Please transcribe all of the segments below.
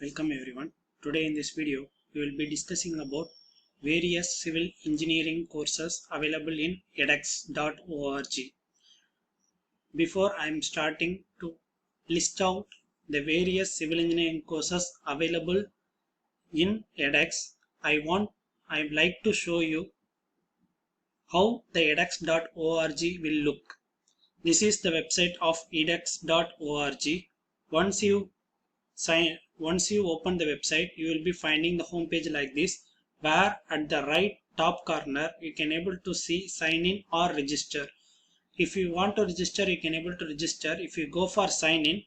Welcome everyone. Today in this video we will be discussing about various civil engineering courses available in edX.org. Before I am starting to list out the various civil engineering courses available in edX, I'd like to show you how the edX.org will look. This is the website of edX.org. Once you open the website, you will be finding the home page like this, where at the right top corner you can able to see sign in or register. If you want to register, you can able to register. If you go for sign in,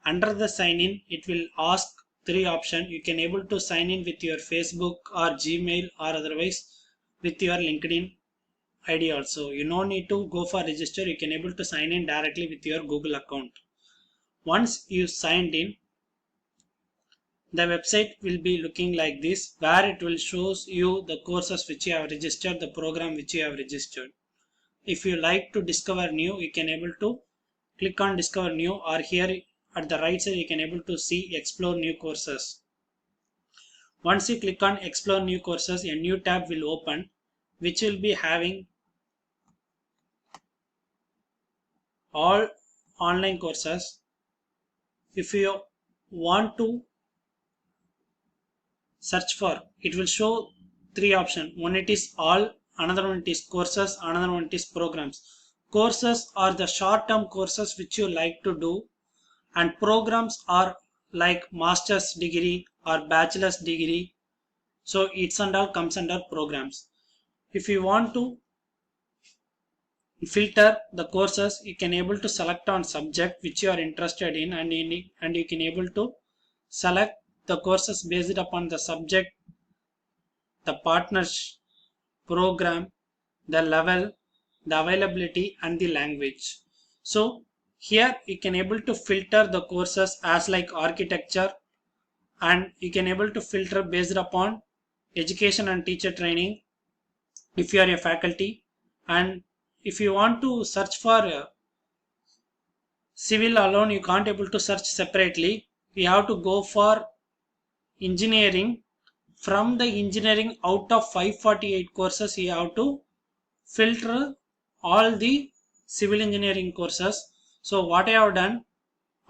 under the sign in it will ask three options. You can able to sign in with your Facebook or Gmail or otherwise with your LinkedIn ID also. You no need to go for register. You can able to sign in directly with your Google account. Once you signed in, the website will be looking like this, where it will shows you the courses which you have registered, the program which you have registered. If you like to discover new, you can able to click on discover new, or here at the right side you can able to see explore new courses. Once you click on explore new courses, a new tab will open which will be having all online courses. If you want to search for, it will show three options. One it is all, another one it is courses, another one it is programs. Courses are the short term courses which you like to do, and programs are like master's degree or bachelor's degree, so it's and all comes under programs. If you want to filter the courses, you can able to select on subject which you are interested in, and you can able to select the courses based upon the subject, the partners program, the level, the availability and the language. So here you can able to filter the courses as like architecture, and you can able to filter based upon education and teacher training if you are a faculty. And if you want to search for civil alone, you can't able to search separately. You have to go for engineering. From the engineering, out of 548 courses, you have to filter all the civil engineering courses. So what I have done,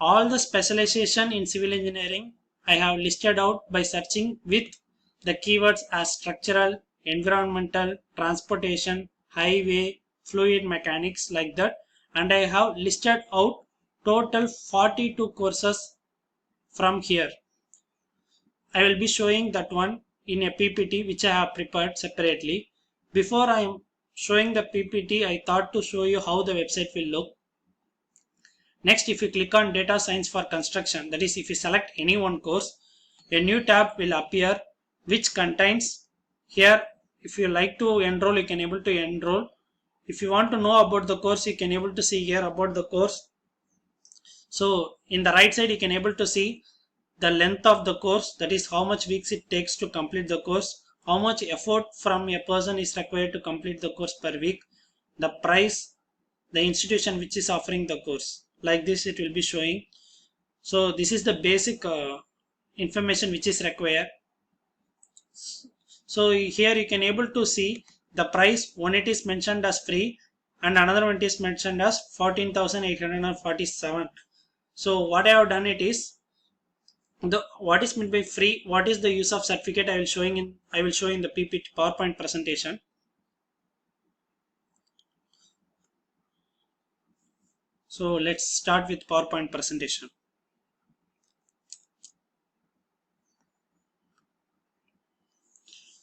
all the specialization in civil engineering I have listed out by searching with the keywords as structural, environmental, transportation, highway, fluid mechanics, like that, and I have listed out total 42 courses from here. I will be showing that one in a PPT which I have prepared separately. Before I am showing the PPT, I thought to show you how the website will look. Next, if you click on data science for construction, that is if you select any one course, a new tab will appear which contains here. If you like to enroll, you can able to enroll. If you want to know about the course, you can able to see here about the course. So in the right side, you can able to see the length of the course, that is how much weeks it takes to complete the course, how much effort from a person is required to complete the course per week, the price, the institution which is offering the course. Like this it will be showing. So this is the basic information which is required. So here you can able to see the price. One it is mentioned as free and another one it is mentioned as 14,847. So what I have done it is, what is meant by free, what is the use of certificate, I will show in the PPT PowerPoint presentation. So let's start with PowerPoint presentation.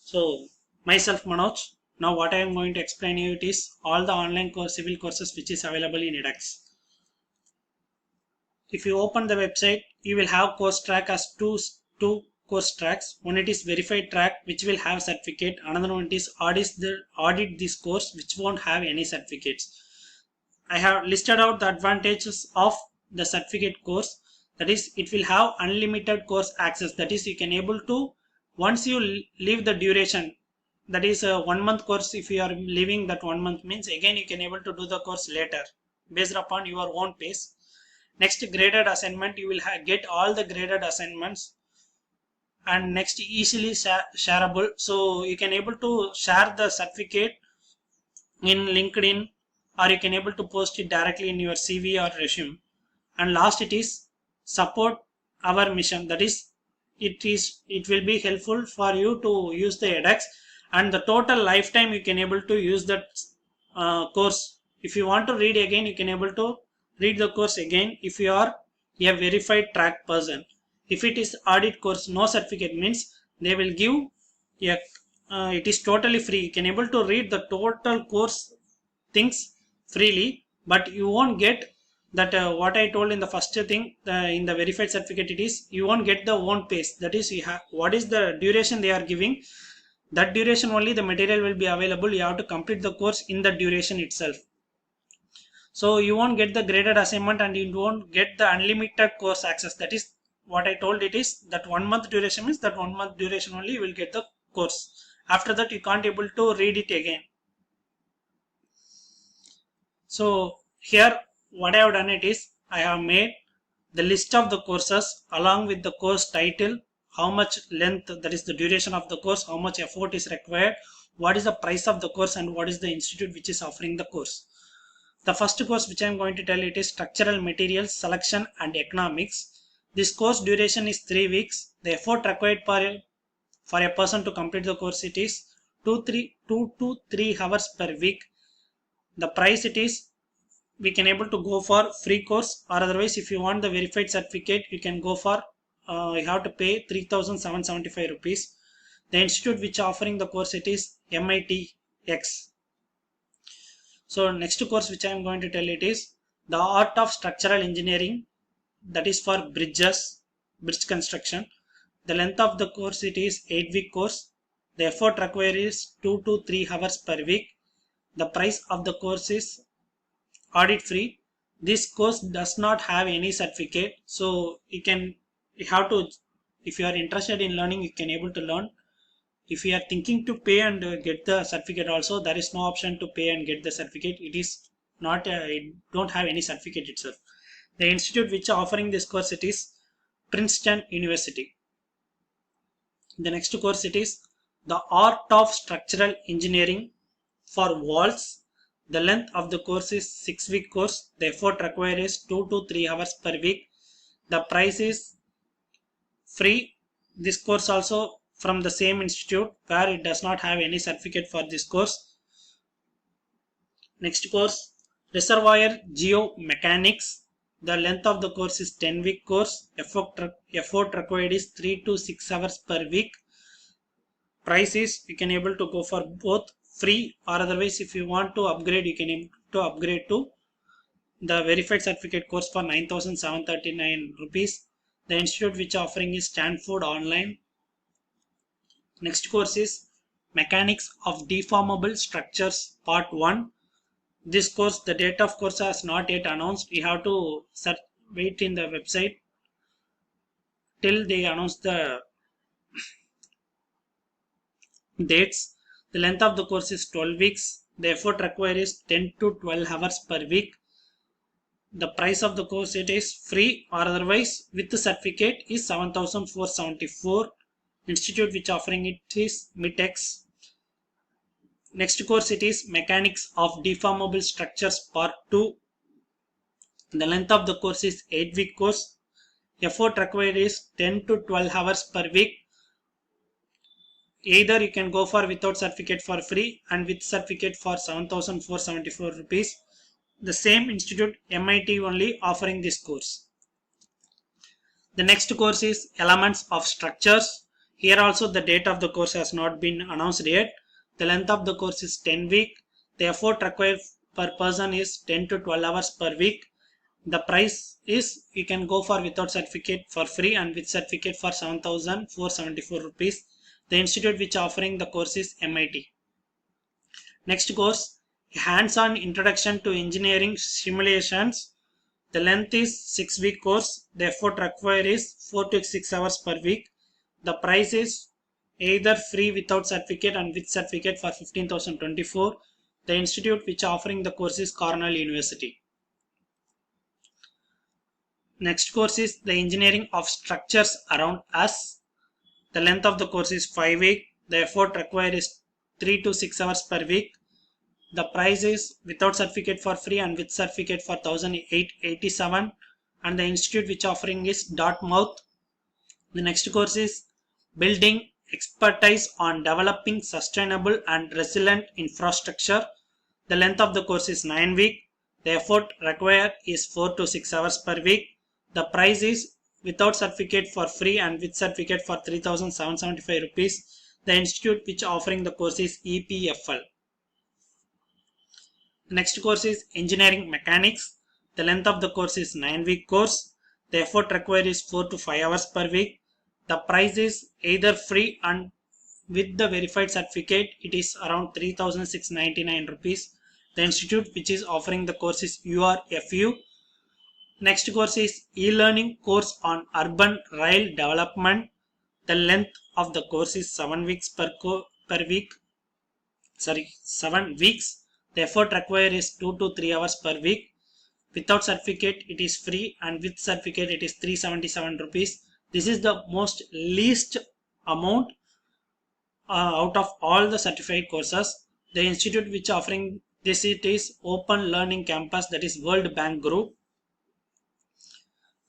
So myself Manoj. Now what I am going to explain you it is all the online civil courses which is available in edX. If you open the website, you will have course track as two course tracks. One it is verified track which will have certificate. Another one is audit this course which won't have any certificates. I have listed out the advantages of the certificate course. That is, it will have unlimited course access. That is, you can able to, once you leave the duration, that is a 1 month course, if you are leaving that 1 month means again you can able to do the course later based upon your own pace. Next, graded assignment, you will get all the graded assignments and next easily shareable. So you can able to share the certificate in LinkedIn, or you can able to post it directly in your CV or resume. And last, it is support our mission. That is, it will be helpful for you to use the edX, and the total lifetime you can able to use that course. If you want to read again, you can able to read the course again if you are a verified track person. If it is audit course, no certificate, means they will give a it is totally free. You can able to read the total course things freely, but you won't get that what I told in the first thing, in the verified certificate, it is you won't get the own pace. That is, you have what is the duration they are giving, that duration only the material will be available. You have to complete the course in the duration itself. So you won't get the graded assignment, and you won't get the unlimited course access. That is what I told. It is that 1 month duration, means that 1 month duration only you will get the course. After that, you can't able to read it again. So here what I have done it is, I have made the list of the courses along with the course title, how much length, that is the duration of the course, how much effort is required, what is the price of the course, and what is the institute which is offering the course. The first course which I am going to tell, it is Structural Materials Selection and Economics. This course duration is 3 weeks. The effort required for a person to complete the course, it is 2 to 3 hours per week. The price, it is, we can able to go for free course, or otherwise if you want the verified certificate, you can go for you have to pay 3,775 rupees. The institute which offering the course, it is MITx. So next course which I am going to tell, it is the Art of Structural Engineering, that is for bridge construction. The length of the course, it is 8-week course. The effort required is 2 to 3 hours per week. The price of the course is audit free. This course does not have any certificate, so you have to, if you are interested in learning, you can able to learn. If you are thinking to pay and get the certificate also, there is no option to pay and get the certificate. It is not it don't have any certificate itself. The institute which are offering this course, it is Princeton University. The next course, it is the Art of Structural Engineering for Walls. The length of the course is 6-week course. The effort required is 2 to 3 hours per week. The price is free. This course also from the same institute, where it does not have any certificate for this course. Next course, Reservoir Geomechanics. The length of the course is 10-week course. Effort required is 3 to 6 hours per week. Price is, you can able to go for both free, or otherwise if you want to upgrade, you can able to upgrade to the verified certificate course for 9,739 rupees. The institute which offering is Stanford Online. Next course is Mechanics of Deformable Structures Part 1. This course, the date of course has not yet announced. You have to wait in the website till they announce the dates. The length of the course is 12 weeks. The effort required is 10 to 12 hours per week. The price of the course, it is free, or otherwise with the certificate is 7,474. Institute which offering it is MITx. Next course, it is Mechanics of Deformable Structures Part 2. The length of the course is 8-week course. Effort required is 10 to 12 hours per week. Either you can go for without certificate for free, and with certificate for 7,474 rupees. The same institute, MIT, only offering this course. The next course is Elements of Structures. Here also the date of the course has not been announced yet. The length of the course is 10 week. The effort required per person is 10 to 12 hours per week. The price is, you can go for without certificate for free, and with certificate for 7,474 rupees. The institute which offering the course is MIT. Next course, Hands-on Introduction to Engineering Simulations. The length is 6-week course. The effort required is 4 to 6 hours per week. The price is either free without certificate and with certificate for 15,024. The institute which offering the course is Cornell University. Next course is the Engineering of Structures Around Us. The length of the course is 5 weeks. The effort required is 3 to 6 hours per week. The price is without certificate for free and with certificate for 1887, and the institute which offering is Dartmouth. The next course is Building Expertise on Developing Sustainable and Resilient Infrastructure. The length of the course is 9 weeks. The effort required is 4 to 6 hours per week. The price is without certificate for free and with certificate for 3,775 rupees. The institute which offering the course is EPFL. The next course is Engineering Mechanics. The length of the course is 9-week course. The effort required is 4 to 5 hours per week. The price is either free and with the verified certificate it is around 3,699 rupees. The institute which is offering the course is URFU. Next course is E-Learning course on Urban Rail Development. The length of the course is 7 weeks per week. 7 weeks. The effort required is 2 to 3 hours per week. Without certificate it is free and with certificate it is 377 rupees. This is the most least amount out of all the certified courses. The institute which offering this it is Open Learning Campus, that is World Bank Group.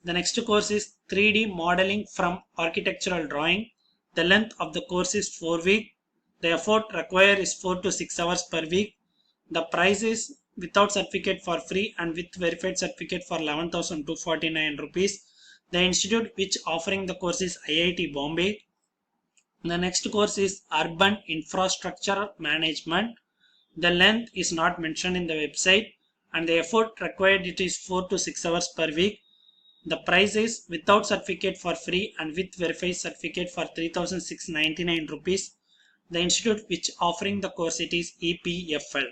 The next course is 3D Modeling from Architectural Drawing. The length of the course is 4 weeks. The effort required is 4 to 6 hours per week. The price is without certificate for free and with verified certificate for 11,249 rupees. The institute which offering the course is IIT Bombay. The next course is Urban Infrastructure Management. The length is not mentioned in the website and the effort required it is 4 to 6 hours per week. The price is without certificate for free and with verified certificate for 3,699 rupees. The institute which offering the course it is EPFL.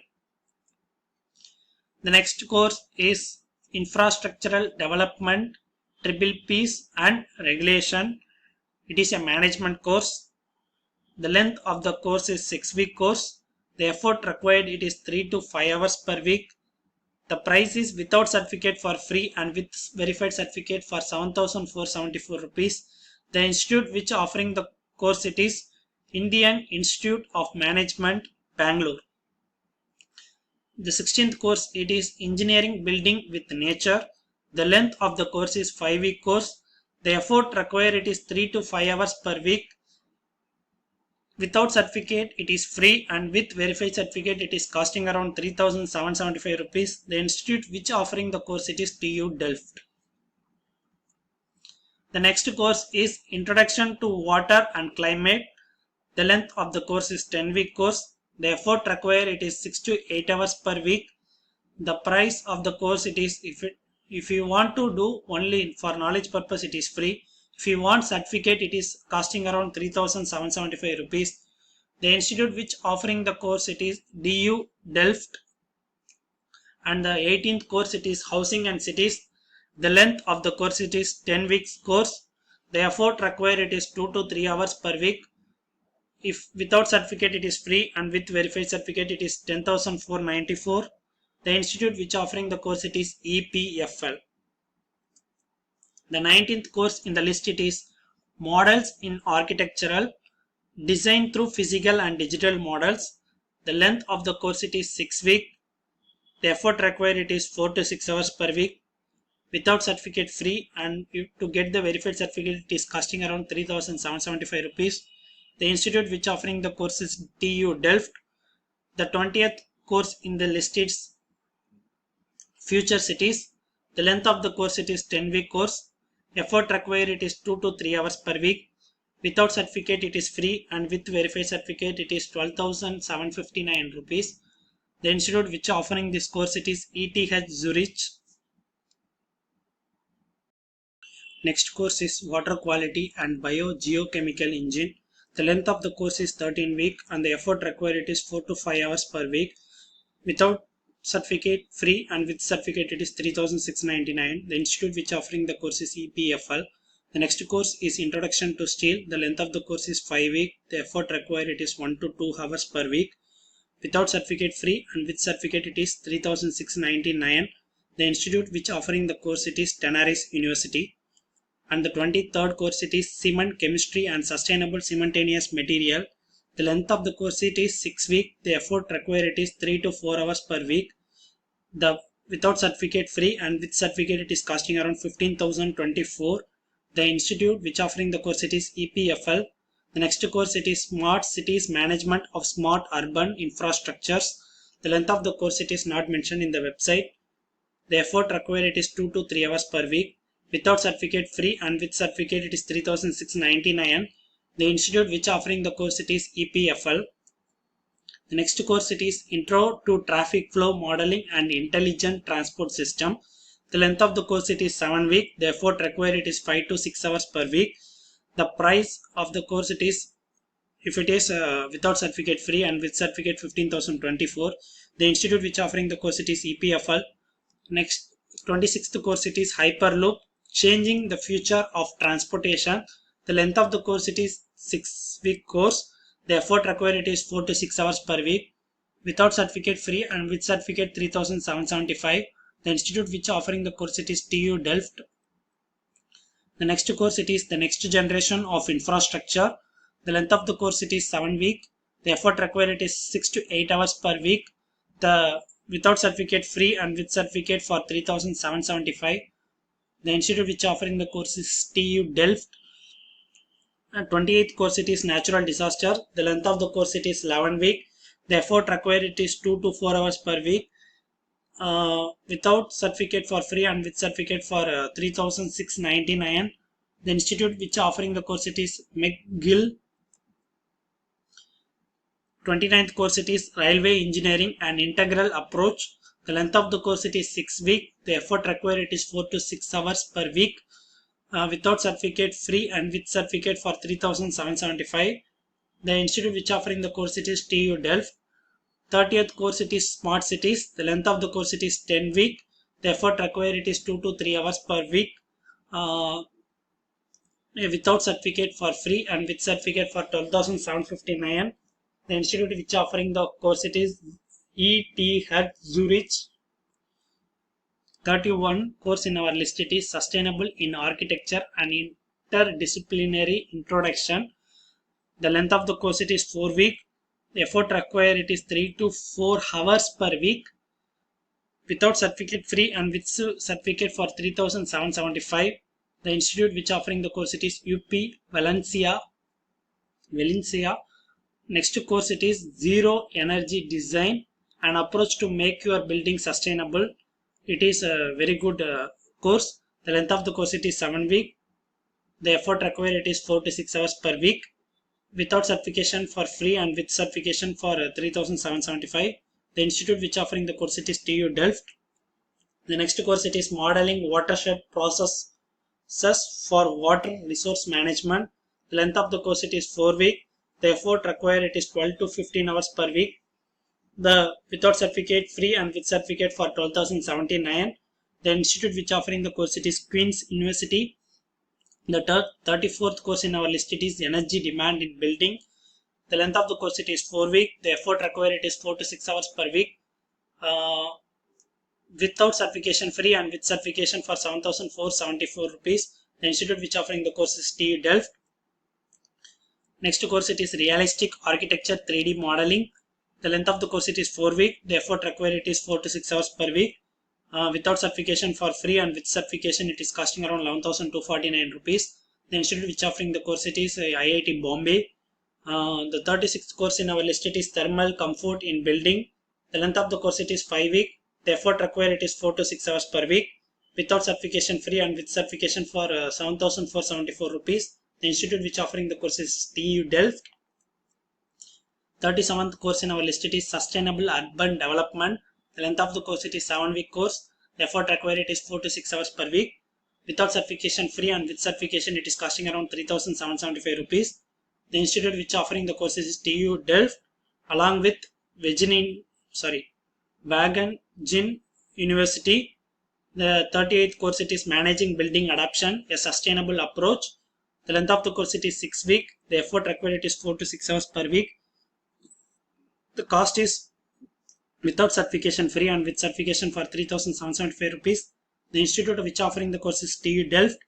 The next course is Infrastructural Development, Triple Ps and Regulation. It is a management course. The length of the course is 6-week course. The effort required it is 3 to 5 hours per week. The price is without certificate for free and with verified certificate for 7,474 rupees. The institute which offering the course it is Indian Institute of Management, Bangalore. The 16th course it is Engineering Building with Nature. The length of the course is 5-week course. The effort required it is 3 to 5 hours per week. Without certificate it is free and with verified certificate it is costing around 3,775 rupees. The institute which offering the course it is TU Delft. The next course is Introduction to Water and Climate. The length of the course is 10-week course. The effort required it is 6 to 8 hours per week. The price of the course it is if you want to do only for knowledge purpose it is free. If you want certificate it is costing around 3,775 rupees. The institute which offering the course it is DU Delft. And the 18th course it is Housing and Cities. The length of the course it is 10 weeks course. The effort required it is 2 to 3 hours per week. If without certificate it is free and with verified certificate it is 10,494. The institute which offering the course it is EPFL. The 19th course in the list it is Models in Architectural Design through Physical and Digital Models. The length of the course it is 6 weeks. The effort required it is 4 to 6 hours per week. Without certificate free and to get the verified certificate it is costing around 3,775 rupees. The institute which offering the course is TU Delft. The 20th course in the list is Future Cities. The length of the course it is 10-week course. Effort required it is 2 to 3 hours per week. Without certificate it is free and with verified certificate it is 12,759 rupees. The institute which offering this course it is ETH Zurich. Next course is Water Quality and Biogeochemical Engine. The length of the course is 13 weeks and the effort required it is 4 to 5 hours per week. Without certificate free and with certificate it is 3,699. The institute which offering the course is EPFL. The next course is Introduction to Steel. The length of the course is 5 weeks. The effort required it is 1 to 2 hours per week. Without certificate free and with certificate it is 3,699. The institute which offering the course it is Tenaris University. And the 23rd course it is Cement Chemistry and Sustainable Cementitious Material. The length of the course it is 6 weeks. The effort required it is 3 to 4 hours per week. The without certificate free and with certificate it is costing around 15,024. The institute which offering the course it is EPFL. The next course it is Smart Cities Management of Smart Urban Infrastructures. The length of the course it is not mentioned in the website. The effort required it is 2 to 3 hours per week. Without certificate free and with certificate it is 3,699. The institute which offering the course it is EPFL. The next course it is Intro to Traffic Flow Modeling and Intelligent Transport System. The length of the course it is 7 weeks. The effort required it is 5 to 6 hours per week. The price of the course it is, if it is without certificate free and with certificate 15,024. The institute which offering the course it is EPFL. Next 26th course it is Hyperloop, Changing the Future of Transportation. The length of the course it is 6-week course. The effort required it is 4 to 6 hours per week. Without certificate free and with certificate 3,775. The institute which offering the course it is TU Delft. The next course it is the Next Generation of Infrastructure. The length of the course it is 7 weeks. The effort required it is 6 to 8 hours per week. The without certificate free and with certificate for 3,775. The institute which offering the course is TU Delft. And 28th course it is Natural Disaster. The length of the course it is 11 weeks. The effort required it is 2 to 4 hours per week. Without certificate for free and with certificate for 3,699. The institute which offering the course it is McGill. 29th course it is Railway Engineering and Integral Approach. The length of the course it is 6 weeks. The effort required it is 4 to 6 hours per week. Without certificate free and with certificate for 3,775. The institute which offering the course it is TU Delft. 30th course it is Smart Cities. The length of the course it is 10 weeks. The effort required it is 2 to 3 hours per week. Without certificate for free and with certificate for 12,759. The institute which offering the course it is ETH Zurich. 31 course in our list it is Sustainable in Architecture and Interdisciplinary Introduction. The length of the course it is 4 weeks. The effort required it is 3 to 4 hours per week. Without certificate free and with certificate for 3,775. The institute which offering the course it is UP Valencia. Next course it is Zero Energy Design, an approach to make your building sustainable. It is a very good course. The length of the course it is 7 weeks. The effort required it is 4 to 6 hours per week. Without certification for free and with certification for 3,775. The institute which offering the course it is TU Delft. The next course it is Modeling Watershed Processes for Water Resource Management. The length of the course it is 4 weeks. The effort required it is 12 to 15 hours per week. The without certificate free and with certificate for 12,079. The institute which offering the course it is Queen's University. The 34th course in our list it is Energy Demand in Building. The length of the course it is 4 weeks. The effort required it is 4 to 6 hours per week. Without certification free and with certification for 7,474 rupees. The institute which offering the course is TU Delft. Next course it is Realistic Architecture 3D Modeling. The length of the course it is 4 weeks. The effort required it is 4 to 6 hours per week. Without certification for free and with certification it is costing around 11,249 rupees. The institute which offering the course it is IIT Bombay. The 36th course in our list it is Thermal Comfort in Building. The length of the course it is 5 weeks. The effort required it is 4 to 6 hours per week. Without certification free and with certification for 7,474 rupees. The institute which offering the course is TU Delft. 37th course in our list it is Sustainable Urban Development. The length of the course it is 7-week course. The effort required it is 4 to 6 hours per week. Without certification free and with certification it is costing around 3,775 rupees. The institute which offering the courses is TU Delft along with Wageningen University. The 38th course it is Managing Building Adoption, a Sustainable Approach. The length of the course it is 6 weeks. The effort required it is 4 to 6 hours per week. The cost is without certification free and with certification for 3,775 rupees. The institute which offering the course is TU Delft.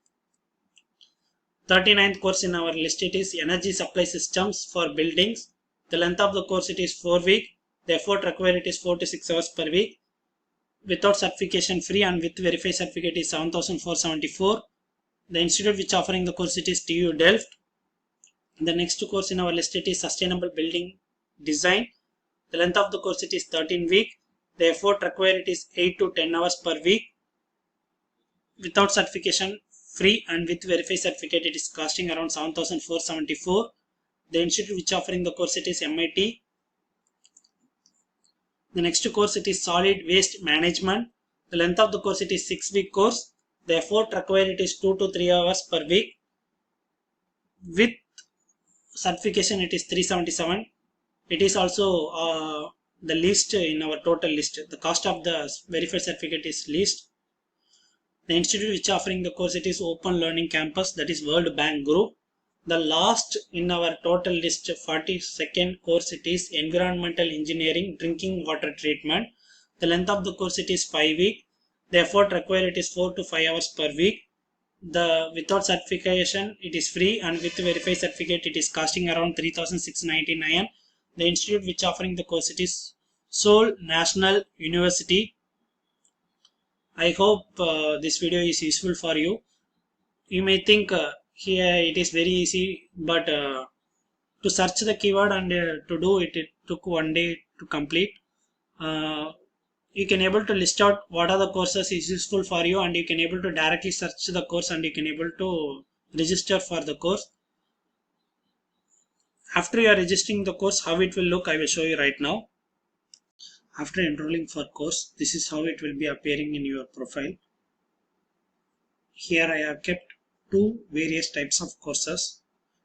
39th course in our list, it is Energy Supply Systems for Buildings. The length of the course, it is 4 weeks. The effort required, it is 4 to 6 hours per week. Without certification free and with verified certificate is 7,474. The institute which offering the course, it is TU Delft. The next course in our list, it is Sustainable Building Design. The length of the course, it is 13 weeks. The effort required, it is 8 to 10 hours per week. Without certification free and with verified certificate, it is costing around 7,474. The institute which offering the course, it is MIT. The next course, it is Solid Waste Management. The length of the course, it is 6-week course. The effort required, it is 2 to 3 hours per week. With certification, it is 377. It is also the least in our total list. The cost of the verified certificate is least. The institute which offering the course, it is Open Learning Campus, that is World Bank Group. The last in our total list, 42nd course, it is Environmental Engineering Drinking Water Treatment. The length of the course, it is 5 weeks. The effort required, it is 4 to 5 hours per week. The without certification, it is free and with verified certificate, it is costing around 3,699. The institute which offering the course, it is Seoul National University. I hope this video is useful for you. You may think here it is very easy, but to search the keyword and to do it, it took 1 day to complete. You can able to list out what are the courses is useful for you, and you can able to directly search the course and you can able to register for the course. After you are registering the course, how it will look, I will show you right now. After enrolling for course, this is how it will be appearing in your profile. Here I have kept two various types of courses.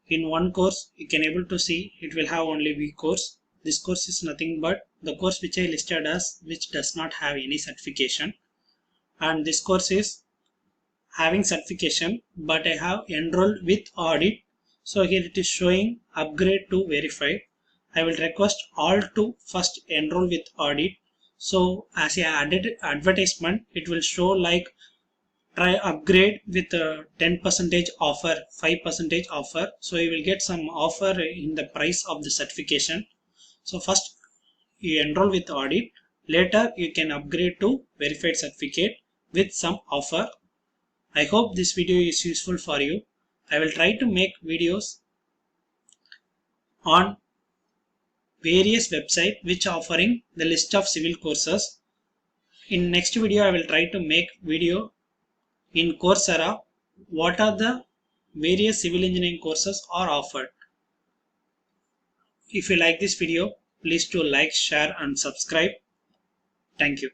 In one course, you can able to see it will have only week course. This course is nothing but the course which I listed as, which does not have any certification. And this course is having certification, but I have enrolled with audit. So here it is showing upgrade to verified. I will request all to first enroll with audit. So as I added advertisement, it will show like try upgrade with a 10% offer, 5% offer. So you will get some offer in the price of the certification. So first you enroll with audit, later you can upgrade to verified certificate with some offer. I hope this video is useful for you. I will try to make videos on various websites which offering the list of civil courses. In next video, I will try to make video in Coursera what are the various civil engineering courses are offered. If you like this video, please do like, share and subscribe. Thank you.